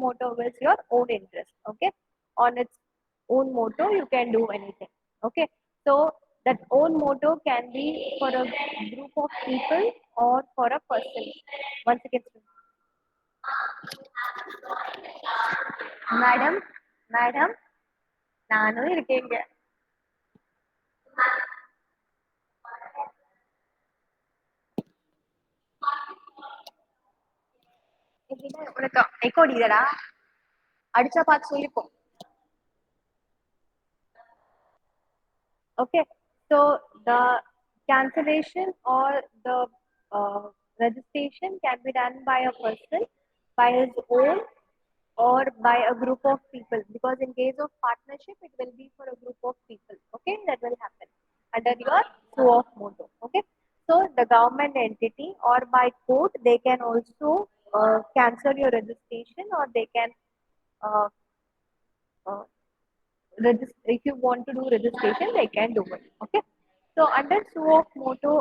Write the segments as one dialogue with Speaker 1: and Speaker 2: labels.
Speaker 1: moto is your own interest. Okay, on its own moto you can do anything. Okay, so that own moto can be for a group of people or for a person. Once again, madam, madam, நானும் இருக்கேங்க. உனக்கு echo அடிக்குதடா, அடிச்சா பார்த்து சொல்லிப்போம். Okay, so the cancellation or the uh, registration can be done by a person, by his own, or by a group of people. Because in case of partnership, it will be for a group of people. Okay, that will happen under your suo of moto. Okay, so the government entity or by court, they can also cancel your registration, or they can uh, uh, if you want to do registration, they can do it. Okay, so under suo of moto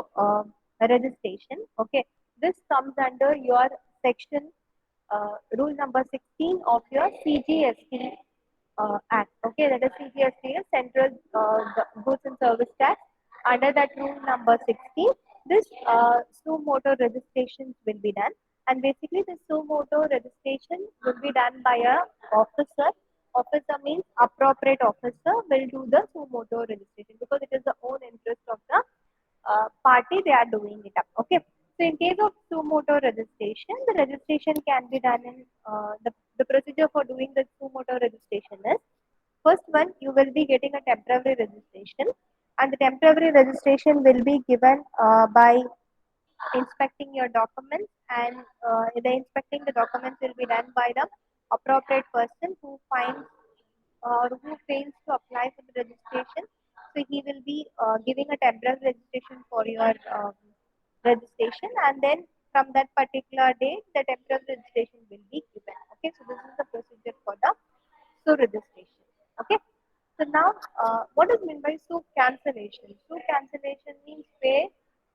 Speaker 1: registration, okay, this comes under your section rule number 16 of your CGST act. Okay, that is CGST is Central Goods and Service Tax. Under that rule number 16, this suo moto registrations will be done, and basically the suo moto registration will be done by a officer. Officer means appropriate officer will do the suo moto registration, because it is the own interest of the party they are doing it up. Okay. So in case of suo moto registration, the registration can be done in the procedure for doing the suo moto registration is, first one, you will be getting a temporary registration, and the temporary registration will be given by inspecting your documents, and the inspecting the documents will be done by the appropriate person who finds or who fails to apply for the registration. So he will be giving a temporary registration for your registration, and then from that particular date, the temporary registration will be given. Okay, so this is the procedure for the SU registration. Okay, so now what is meant by SU cancellation? SU cancellation means where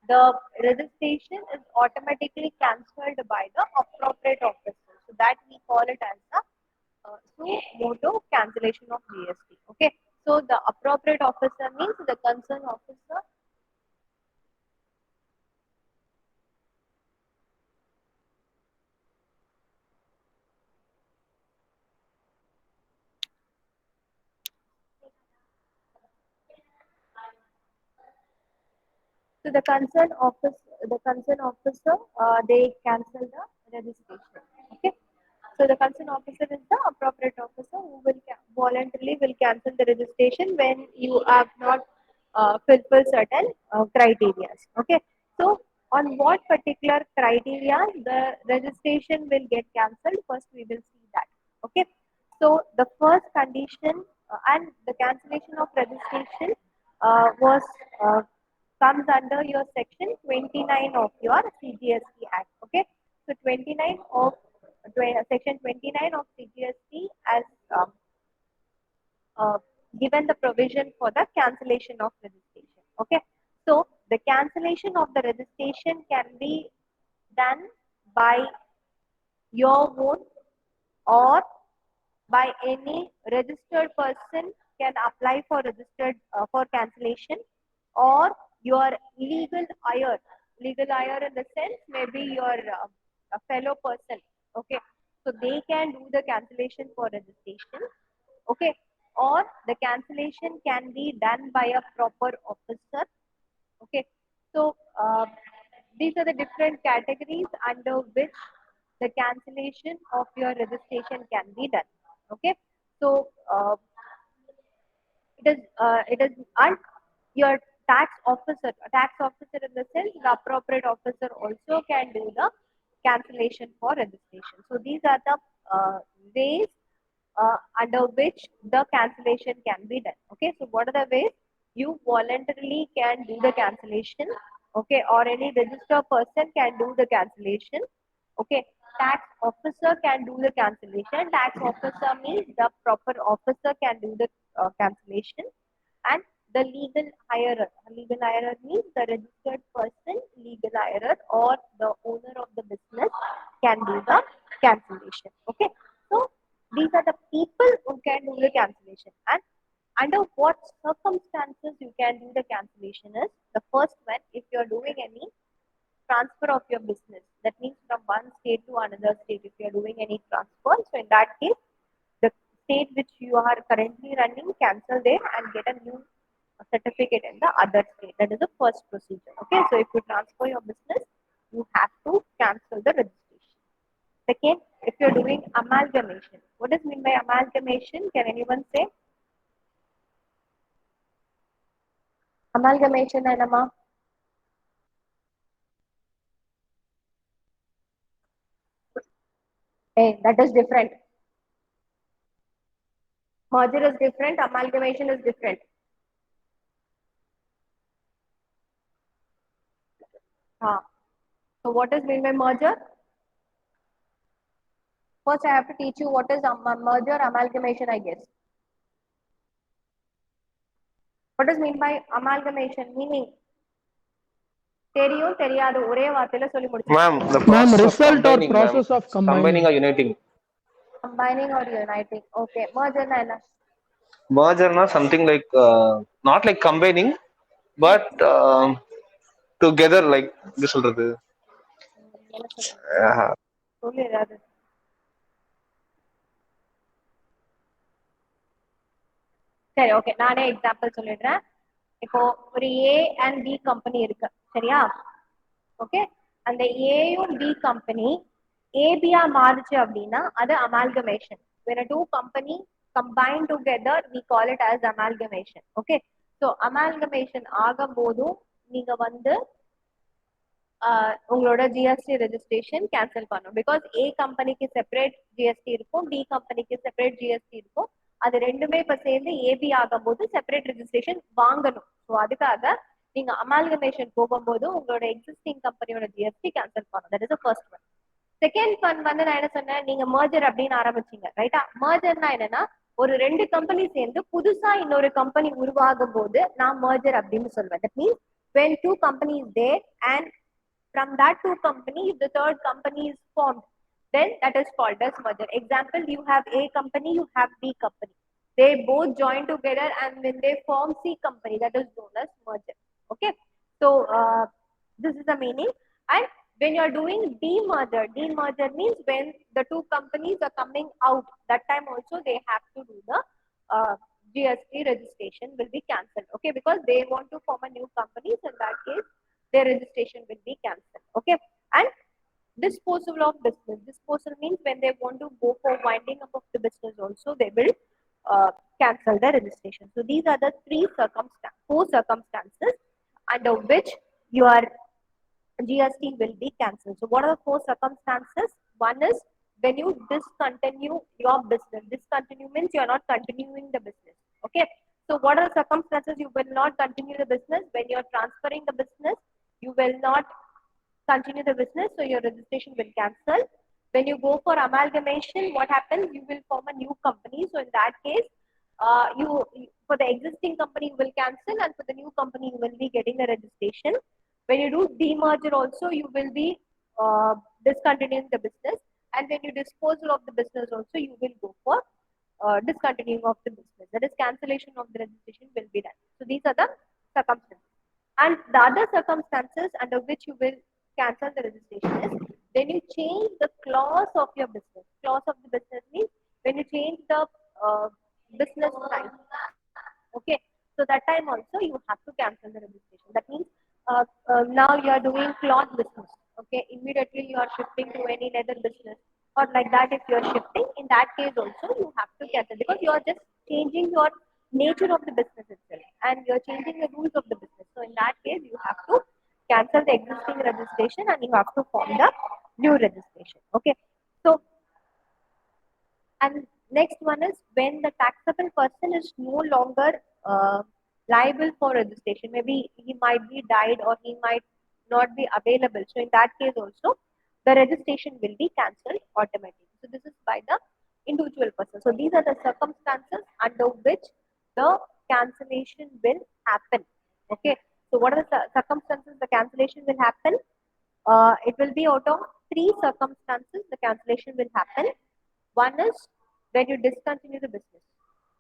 Speaker 1: the registration is automatically cancelled by the appropriate officer. So that we call it as the suo moto cancellation of GST. Okay, so the appropriate officer means the concerned officer. So the concerned officer, they cancel the registration. Okay. So the concerned officer is the appropriate officer who will voluntarily will cancel the registration when you have not fulfilled certain criteria. Okay. So on what particular criteria the registration will get cancelled? First, we will see that. Okay. So the first condition and the cancellation of registration was comes under your section 29 of your CGST Act. Okay, so 29 of section 29 of CGST as uh, given the provision for the cancellation of registration. Okay, so the cancellation of the registration can be done by your own, or by any registered person can apply for registered for cancellation, or your legal hire. Legal hire in the sense maybe your a fellow person. Okay, so they can do the cancellation for registration. Okay, or the cancellation can be done by a proper officer. Okay, so these are the different categories under which the cancellation of your registration can be done. Okay, so it is and your tax officer in the sense the appropriate officer also can do the cancellation for registration. So these are the ways under which the cancellation can be done. Okay, so what are the ways? You voluntarily can do the cancellation. Okay, or any registered person can do the cancellation. Okay, tax officer can do the cancellation. Tax officer means the proper officer can do the cancellation, and the legal hirer. Legal hirer means the registered person, legal hirer, or the owner of the business can do the cancellation. Okay, so These are the people who can do the cancellation. And under what circumstances you can do the cancellation is the first one, if you are doing any transfer of your business. That means from one state to another state, if you are doing any transfer, so in that case, the state which you are currently running, cancel there and get a new certificate in the other state. That is the first procedure. Okay, so if you transfer your business, you have to cancel the registration. Second, if you're doing amalgamation, what does mean by amalgamation? Can anyone say? Amalgamation and hey, that is different. Merger is different, amalgamation is different. So what is mean by merger? First, I have to teach you what is merger amalgamation, I guess. What does mean by amalgamation? Meaning, தெரியும் தெரியாது ஒரே வார்த்தையில சொல்லி முடிச்சு.
Speaker 2: Ma'am, the
Speaker 3: Ma'am,
Speaker 2: process of
Speaker 3: result or
Speaker 2: combining, ma'am.
Speaker 3: process of
Speaker 2: Combining
Speaker 3: combining.
Speaker 2: or uniting.
Speaker 1: Combining or uniting. Okay. Merger na என்ன?
Speaker 2: Merger na something like not like combining, but together like எப்படி சொல்றது?
Speaker 1: என்ன சொல்றது?
Speaker 2: Uh,
Speaker 1: சொல்லு ஏதாவது. சரி okay நானே example சொல்லிடுறேன். இப்போ ஒரு ஏ அண்ட் பி கம்பெனி இருக்கு சரியா? ஓகே அந்த ஏயும் பி கம்பெனி ஏபியா மாறுச்சு அப்படின்னா அது amalgamation. when a two company combine together we call it as amalgamation. okay so amalgamation ஆகும்போதும் நீங்க வந்து உங்களோட ஜிஎஸ்டி ரெஜிஸ்ட்ரேஷன் கேன்சல் பண்ணும். பிகாஸ் ஏ கம்பெனிக்கு செப்பரேட் ஜிஎஸ்டி இருக்கும், பி கம்பெனிக்கு செப்பரேட் ஜிஎஸ்டி இருக்கும். அது ரெண்டுமே இப்ப சேர்ந்து ஏபி ஆகும்போது செப்பரேட் ரெஜிஸ்ட்ரேஷன் வாங்கணும். ஸோ அதுக்காக நீங்க அமால்கமேஷன் போகும்போது உங்களோட எக்ஸிஸ்டிங் கம்பெனியோட ஜிஎஸ்டி கேன்சல் பண்ணணும். That is first one. Second one வந்து நான் என்ன சொன்னேன், நீங்க மர்ஜர் அப்படின்னு ஆரம்பிச்சீங்க ரைட்டா? மர்ஜர்னா என்னன்னா ஒரு ரெண்டு கம்பெனி சேர்ந்து புதுசா இன்னொரு கம்பெனி உருவாகும் போது நான் மர்ஜர் அப்படின்னு சொல்வேன். That means when two companies there and from that two companies the third company is formed, then that is called as merger. Example, you have A company, you have B company, they both join together and when they form C company, that is known as merger. okay so this is the meaning. And when you are doing demerger means when the two companies are coming out, that time also they have to do the GST registration will be cancelled. okay because they want to form a new company, so in that case their registration will be cancelled. okay and disposal of business, disposal means when they want to go for winding up of the business also they will cancel the registration. So these are the four circumstances under which your GST will be cancelled. So what are the four circumstances? One is when you discontinue your business. Discontinue means you are not continuing the business. okay so what are the circumstances you will not continue the business? When you are transferring the business, you will not continue the business, so your registration will cancel. When you go for amalgamation, what happens? You will form a new company. So in that case, you for the existing company you will cancel, and for the new company you will be getting a registration. When you do demerger, also you will be discontinuing the business, and when you dispose of the business, also you will go for discontinuing of the business. That is, cancellation of the registration will be done. So these are the circumstances. And the other circumstances under which you will cancel the registration is when you change the clause of your business. Clause of the business means when you change the business type. Okay, so that time also you have to cancel the registration. That means now you are doing cloth business. Okay, immediately you are shifting to any leather business or like that. If you are shifting, in that case also you have to cancel because you are just changing your nature of the business itself and you are changing the rules of the business. So in that case, you have to cancel the existing registration and you have to form the new registration. Okay, so and next one is when the taxable person is no longer liable for registration. Maybe he might be died or he might not be available. So in that case also, the registration will be cancelled automatically. So this is by the individual person. So these are the circumstances under which the cancellation will happen. Okay. So what are the circumstances the cancellation will happen? It will be out of three circumstances the cancellation will happen. One is when you discontinue the business.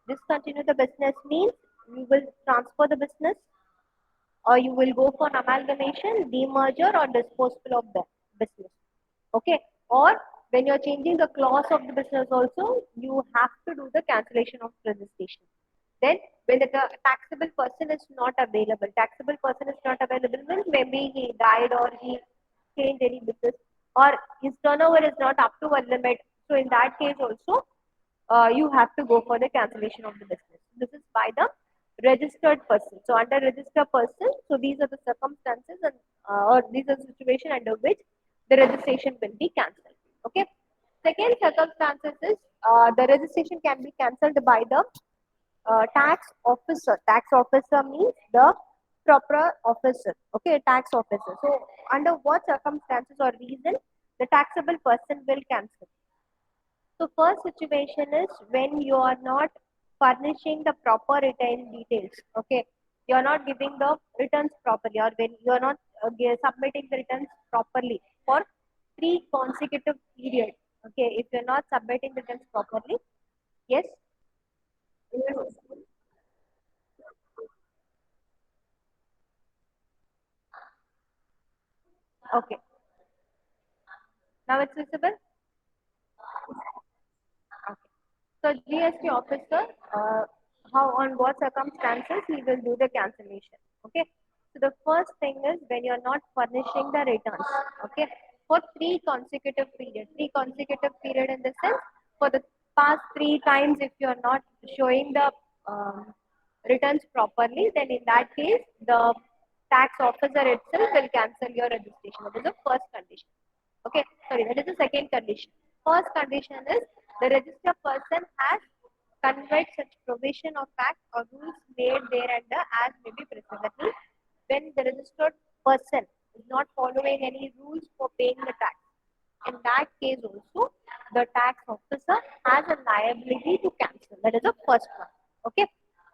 Speaker 1: Discontinue the business means you will transfer the business, or you will go for an amalgamation, demerger, or disposal of the business. Okay. Or when you're changing the clause of the business also, you have to do the cancellation of registration. Then when the taxable person is not available, taxable person is not available means maybe he died or he changed any business, or his turnover is not up to a limit. So in that case also, you have to go for the cancellation of the business. This is by the registered person. So under registered person, so these are the circumstances and or these are the situation under which the registration will be cancelled. Okay. Second circumstances is the registration can be cancelled by the tax officer. Tax officer means the proper officer. Okay, tax officer. So under what circumstances or reason the taxable person will cancel? So first situation is when you are not furnishing the proper return details. Okay, you are not giving the returns properly, or when you are not submitting the returns properly for 3 consecutive periods. Okay, if you are not submitting the returns properly, yes. Okay, now it's visible. Okay. So GST officer, how on what circumstances he will do the cancellation. Okay. So the first thing is when you are not furnishing the returns. Okay. For 3 consecutive periods. 3 consecutive period in the sense for the past 3 times, if you are not showing the returns properly, then in that case the tax officer itself will cancel your registration. That is the first condition. Okay, sorry, that is the second condition. First condition is the registered person has conveyed such provision of fact or rules made thereunder as may be present. That means when the registered person is not following any rules for paying the tax, in that case also the tax officer has a liability to cancel. That is the first one. Okay,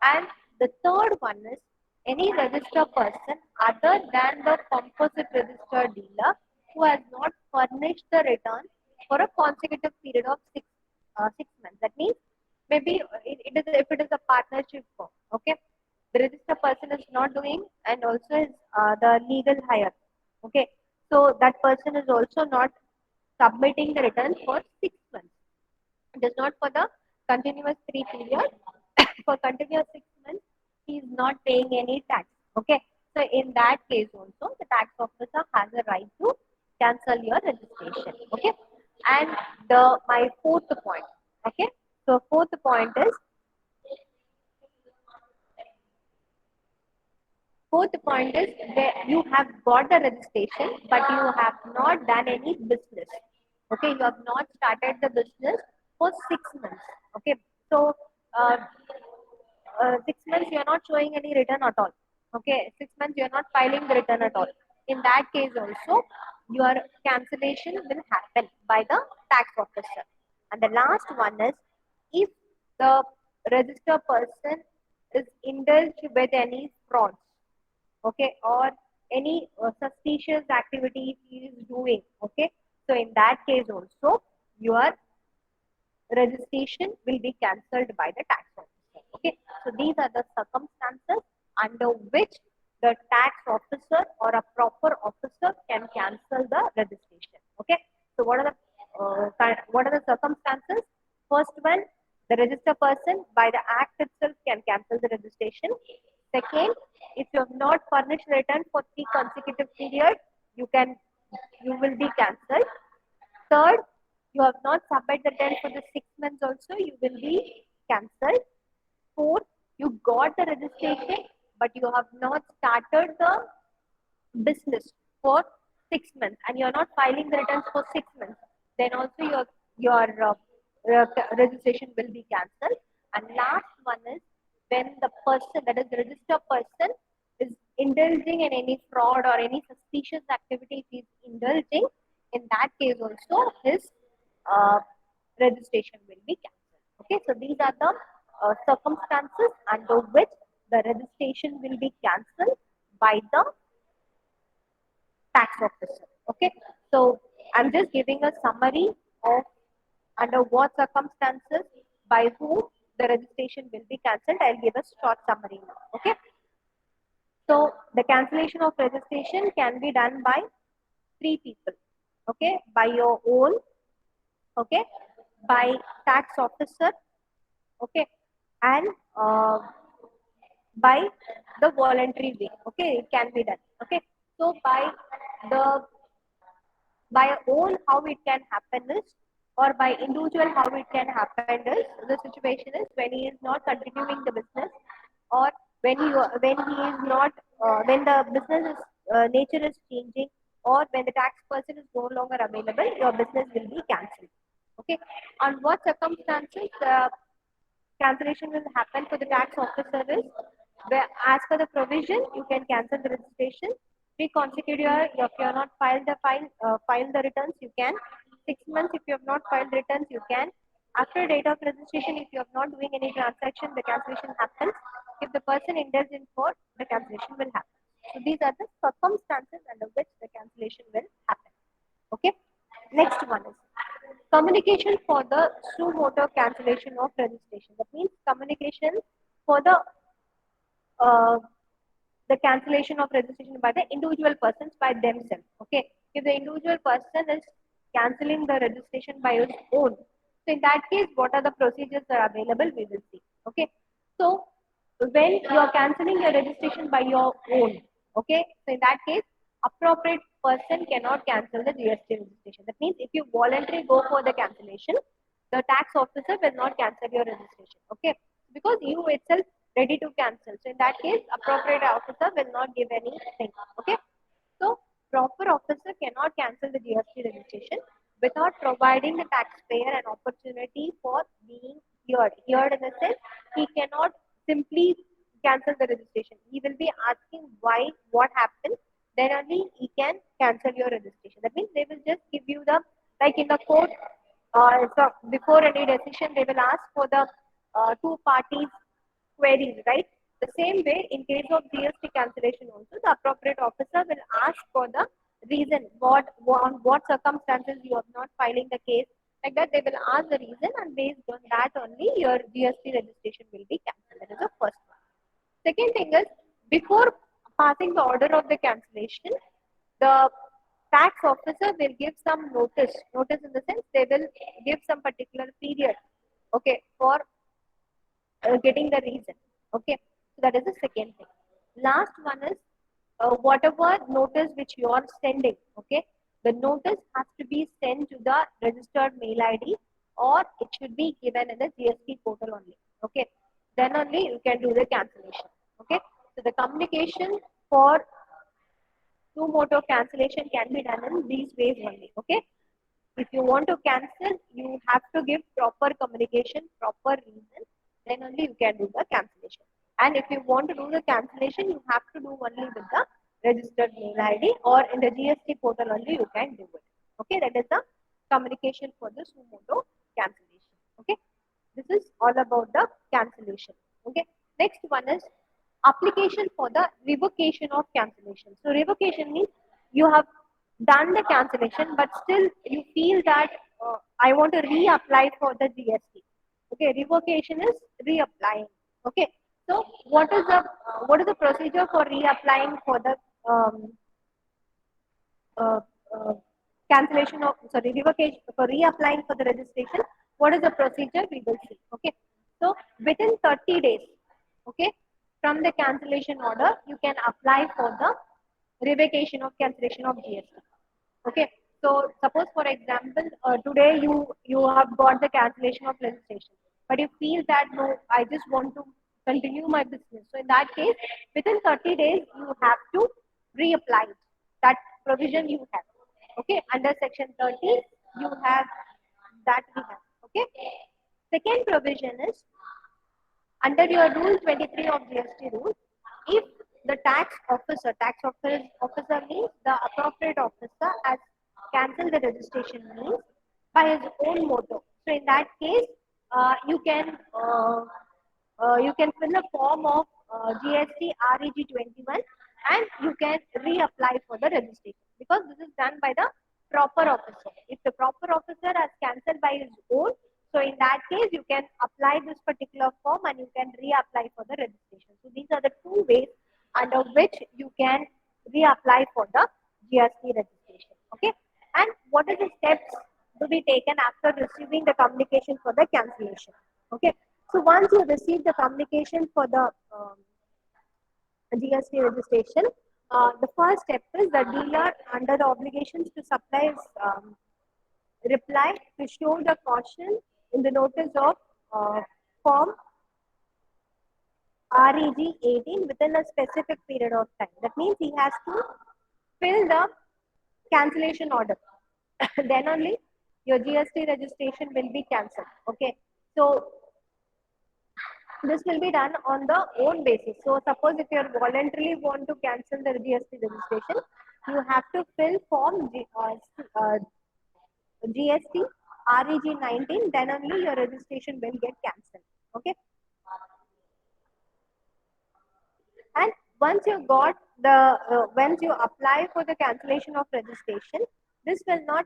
Speaker 1: and the third one is any registered person other than the composite registered dealer who has not furnished the return for a consecutive period of 6 months. That means maybe it is if it is a partnership firm. Okay, the registered person is not doing, and also is the legal hire. Okay, so that person is also not submitting the return for 6 months. It is not for the continuous 3 period. For continuous 6 months, he is not paying any tax. Okay. So in that case also, the tax officer has a right to cancel your registration. Okay. And the my fourth point. Okay. So fourth point is Fourth point is that you have got the registration, but you have not done any business. Okay, you have not started the business for 6 months. Okay, so 6 months you are not showing any return at all. Okay, 6 months you are not filing the return at all. In that case also, your cancellation will happen by the tax officer. And the last one is if the registered person is indulged with any frauds, okay, or any suspicious activity he is doing, okay, so in that case also your registration will be cancelled by the tax officer. Okay, so these are the circumstances under which the tax officer or a proper officer can cancel the registration. Okay, so what are the circumstances? First one, the registered person by the act itself can cancel the registration. Second, if you have not furnished return for 3 consecutive periods, you will be cancelled. Third, you have not submitted the return for the 6 months also, you will be cancelled. Fourth, you got the registration, but you have not started the business for 6 months, and you are not filing the returns for 6 months, then also your registration will be cancelled. And last one is when the person, that is the registered person, is indulging in any fraud or any suspicious activity he is indulging, in that case also his uh, registration will be cancelled. Okay, so these are the circumstances under which the registration will be cancelled by the tax officer. Okay, so I'm just giving a summary of under what circumstances by whom the registration will be cancelled. I'll give a short summary now. Okay. So the cancellation of registration can be done by three people. Okay, by your own. Okay, by tax officer. Okay, and by the voluntary way. Okay, it can be done. Okay, so the by own how it can happen is, or by individual how it can happen is, the situation is when he is not continuing the business, or when he is not when the business is, nature is changing, or when the tax person is no longer available, your business will be cancelled. Okay, on what circumstances cancellation will happen for the tax officer is, where as per the provision you can cancel the registration 3 consecutive years. If you have not filed the returns, you can 6 months. If you have not filed returns, you can after date of registration. If you are not doing any transaction, the cancellation happens. If the person indulges in fraud, the cancellation will happen. So these are the circumstances under which the cancellation will happen. Okay. Next one is communication for the suo motu cancellation of registration. That means communication for uh, the cancellation of registration by the individual persons by themselves. Okay, if the individual person is cancelling the registration by his own, so in that case, what are the procedures that are available? We will see. Okay, so when you are cancelling your registration by your own, okay, so in that case, appropriate person cannot cancel the GST registration. That means if you voluntarily go for the cancellation, the tax officer will not cancel your registration. Okay, because you itself ready to cancel. So in that case, appropriate officer will not give anything. Okay, so proper officer cannot cancel the GST registration without providing the taxpayer an opportunity for being heard. Heard in the sense he cannot simply cancel the registration. He will be asking why, what happened. Then only he can cancel your registration. That means they will just give you the, like in the court, so before any decision, they will ask for the two parties queries, right? The same way, in case of GST cancellation also, the appropriate officer will ask for the reason, on what circumstances you are not filing the case. Like that, they will ask the reason, and based on that only, your GST registration will be cancelled. That is the first one. Second thing is, before passing the order of the cancellation, the tax officer will give some notice. Notice in the sense they will give some particular period, okay, for getting the reason. Okay, so that is the second thing. Last one is whatever notice which you are sending. Okay, the notice has to be sent to the registered mail ID, or it should be given in the GST portal only. Okay, then only you can do the cancellation. Okay, so the communication for suo motu cancellation can be done in these ways only. Okay, if you want to cancel, you have to give proper communication, proper reason, then only you can do the cancellation. And if you want to do the cancellation, you have to do only with the registered mail ID, or in the GST portal only you can do it. Okay, that is the communication for the suo motu cancellation. Okay, this is all about the cancellation. Okay, next one is application for the revocation of cancellation. So revocation means you have done the cancellation, but still you feel that I want to reapply for the GST. Okay, revocation is reapplying. Okay, so what is the procedure for reapplying for the uh, uh, cancellation of, sorry, revocation for reapplying for the registration? What is the procedure? We will see. Okay, so within 30 days, okay, from the cancellation order, you can apply for the revocation of cancellation of GST. Okay, so suppose for example, today you have got the cancellation of registration, but you feel that no, I just want to continue my business. So in that case, within 30 days, you have to reapply it. That provision you have. Okay, under section 30, you have that we have. Okay, second provision is under your rule 23 of GST rule, if the tax officer means the appropriate officer has cancelled the registration means by his own motive. So in that case, you can fill a form of GST REG 21, and you can reapply for the registration, because this is done by the proper officer. If the proper officer has cancelled by his own, So in that case, you can apply this particular form and you can reapply for the registration. So these are the two ways under which you can reapply for the GST registration. Okay. And what are the steps to be taken after receiving the communication for the cancellation? Okay. So once you receive the communication for the GST registration, the first step is the dealer under the obligations to supply reply to show the caution in the notice of form REG 18 within a specific period of time. That means he has to fill the cancellation order. Then only your GST registration will be cancelled. Okay. So this will be done on the own basis. So suppose if you are voluntarily want to cancel the GST registration, you have to fill form GST REG 19, then only your registration will get cancelled. Okay. And once you got the once you apply for the cancellation of registration, this will not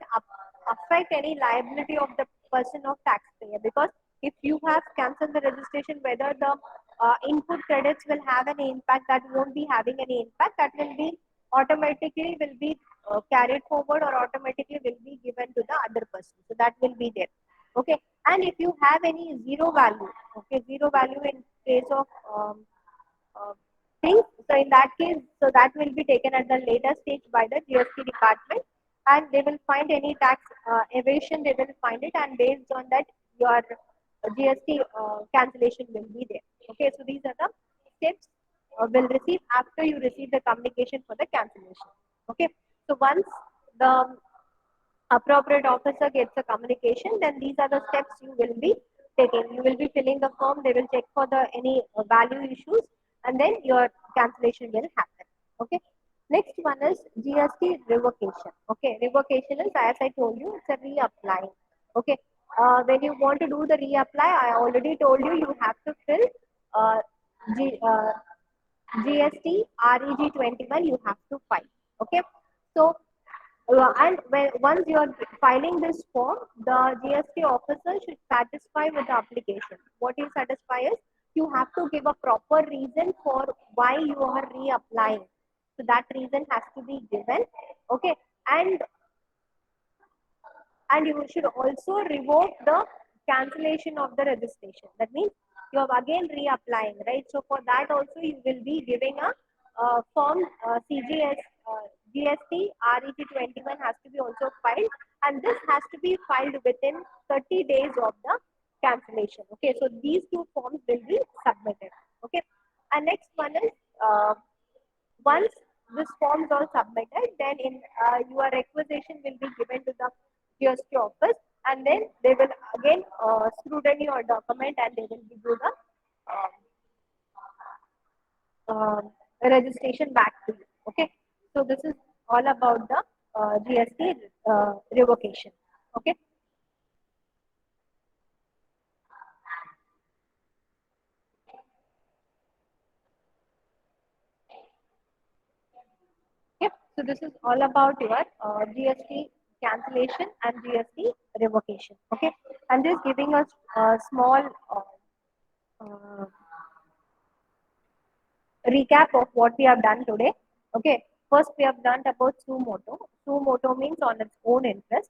Speaker 1: affect any liability of the person of taxpayer, because if you have cancelled the registration, whether the input credits will have any impact, that won't be having any impact, that will be automatically will be carried forward or automatically will be given to the other person. So that will be there. Okay. And if you have any zero value, okay, zero value in case of uh, things. So in that case, so that will be taken at the later stage by the GST department, and they will find any tax evasion. They will find it, and based on that, your GST cancellation will be there. Okay, so these are the steps will receive after you receive the communication for the cancellation. Okay, so once the appropriate officer gets a communication, then these are the steps you will be taking. You will be filling the form, they will check for the any value issues, and then your cancellation will happen. Okay. Next one is GST revocation. Okay, revocation is, as I told you, it's a reapplying. Okay, when you want to do the reapply, I already told you, you have to fill uh, G, uh, GST REG 21, you have to file. Okay, so and when once you are filing this form, the GST officer should satisfy with the application. What you satisfy is, you have to give a proper reason for why you are reapplying. So that reason has to be given. Okay, and you should also revoke the cancellation of the registration. That means you are again reapplying, right? So for that also you will be giving a form CGS GST REG 21 has to be also filed, and this has to be filed within 30 days of the cancellation. Okay, so these two forms will be submitted. Okay, and next one is once this forms are submitted, then in your requisition will be given to the GST office, and then they will again scrutiny your document, and they will give you the registration back to you. Okay, so this is all about the GST revocation. Okay. Yep. So this is all about your GST cancellation and GST revocation. Okay. I'm just giving us a small uh, recap of what we have done today. Okay. First, we have done about suo moto. Suo moto means on its own interest.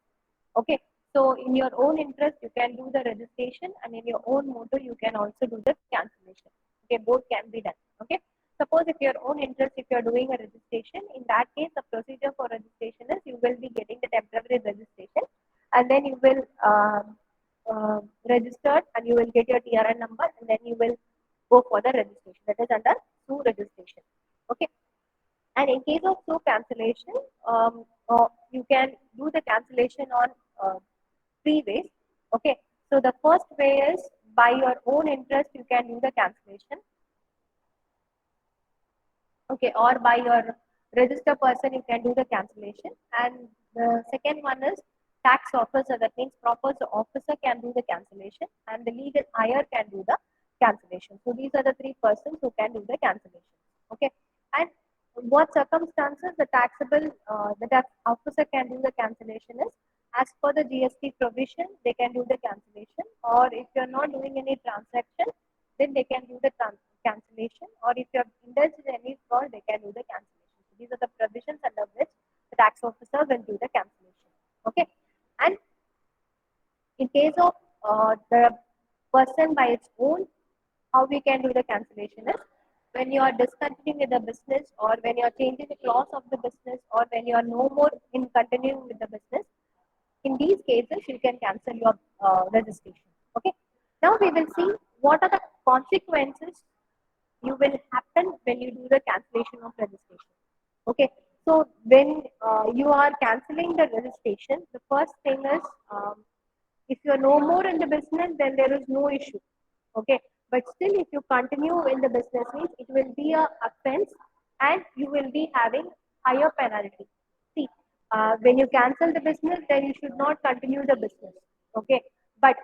Speaker 1: Okay. So in your own interest, you can do the registration, and in your own moto, you can also do the cancellation. Okay. Both can be done. Okay. Suppose if your own interest, if you are doing a registration, in that case, the procedure for registration is, you will be getting the temporary registration, and then you will register, and you will get your TRN number, and then you will go for the registration. That is under SU registration. Okay. And in case of SU cancellation, you can do the cancellation on three ways. Okay. So the first way is, by your own interest, you can do the cancellation. Okay, or by your register person, you can do the cancellation. And the second one is tax officer. That means proper officer can do the cancellation, and the legal hire can do the cancellation. So these are the three persons who can do the cancellation. Okay, and what circumstances the taxable the tax officer can do the cancellation is, as per the GST provision, they can do the cancellation, or if you're not doing any transaction, then they can do the cancellation, or if you have indulged in any fraud, they can do the cancellation. So these are the provisions under which the tax officer will do the cancellation. Okay, and in case of the person by its own, how we can do the cancellation is when you are discontinuing with the business, or when you are changing the clause of the business, or when you are no more in continuing with the business. In these cases, you can cancel your registration. Okay. Now we will see what are the consequences you will happen when you do the cancellation of registration. Okay. So when you are canceling the registration, the first thing is if you are no more in the business, then there is no issue. Okay. But still, if you continue in the business, means it will be a offense, and you will be having higher penalty. See, when you cancel the business, then you should not continue the business. Okay. But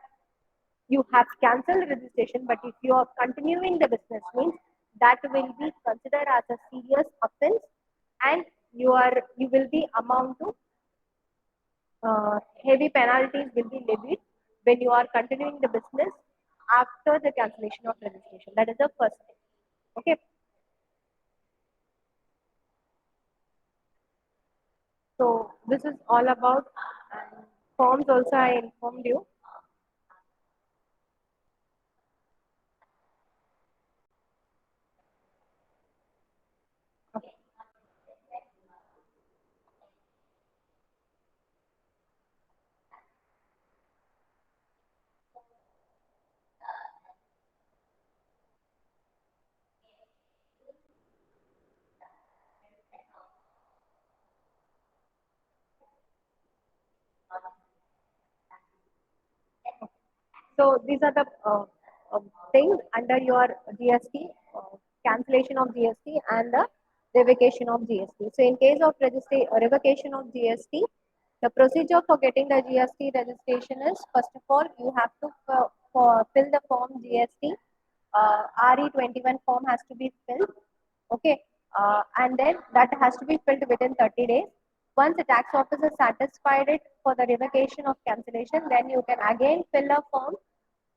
Speaker 1: you have cancelled registration, but if you are continuing the business, means that will be considered as a serious offense, and you will be amount to heavy penalties will be levied when you are continuing the business after the cancellation of registration. That is the first thing. Okay. So this is all about, and forms also I informed you. Okay. So these are the things under your GST, cancellation of GST and the revocation of GST. So in case of revocation of GST, the procedure for getting the GST registration is, first of all, you have to fill the form GST. RE21 form has to be filled. Okay. And then that has to be filled within 30 days. Once the tax officer satisfied it for the revocation of cancellation, then you can again fill a form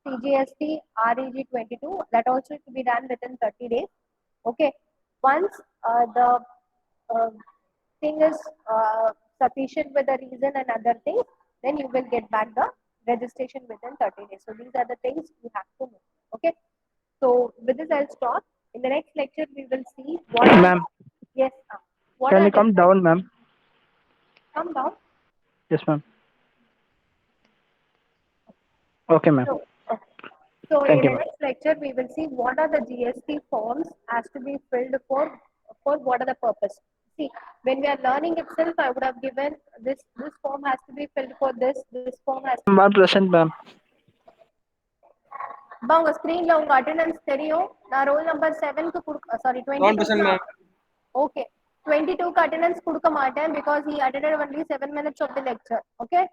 Speaker 1: CGST REG22, that also to be done within 30 days. Okay. Once the uh, thing is sufficient with the reason and other things, then you will get back the registration within 30 days. So these are the things you have to know. Okay. So with this, I'll stop. In the next lecture, we will see what are
Speaker 3: Ma'am,
Speaker 1: yes, what
Speaker 3: can
Speaker 1: are
Speaker 3: you come
Speaker 1: different.
Speaker 3: down, ma'am?
Speaker 1: Come down.
Speaker 3: Yes, ma'am. Okay, ma'am.
Speaker 1: So, okay. So
Speaker 3: Thank
Speaker 1: in
Speaker 3: you,
Speaker 1: the
Speaker 3: ma'am.
Speaker 1: next lecture, we will see what are the GST forms has to be filled for what are the purpose. See, when we are learning itself, I would have given this form has to be filled for this form has.
Speaker 3: Ma'am, present, ma'am.
Speaker 1: அப்பா உங்க ஸ்கிரீன்ல உங்க attendance தெரியும். நான் roll number 7க்கு sorry
Speaker 2: 1%
Speaker 1: 22.
Speaker 2: ma'am.
Speaker 1: Okay 22க்கு attendance கொடுக்க மாட்டேன் because he attended only 7 minutes of the lecture. Okay.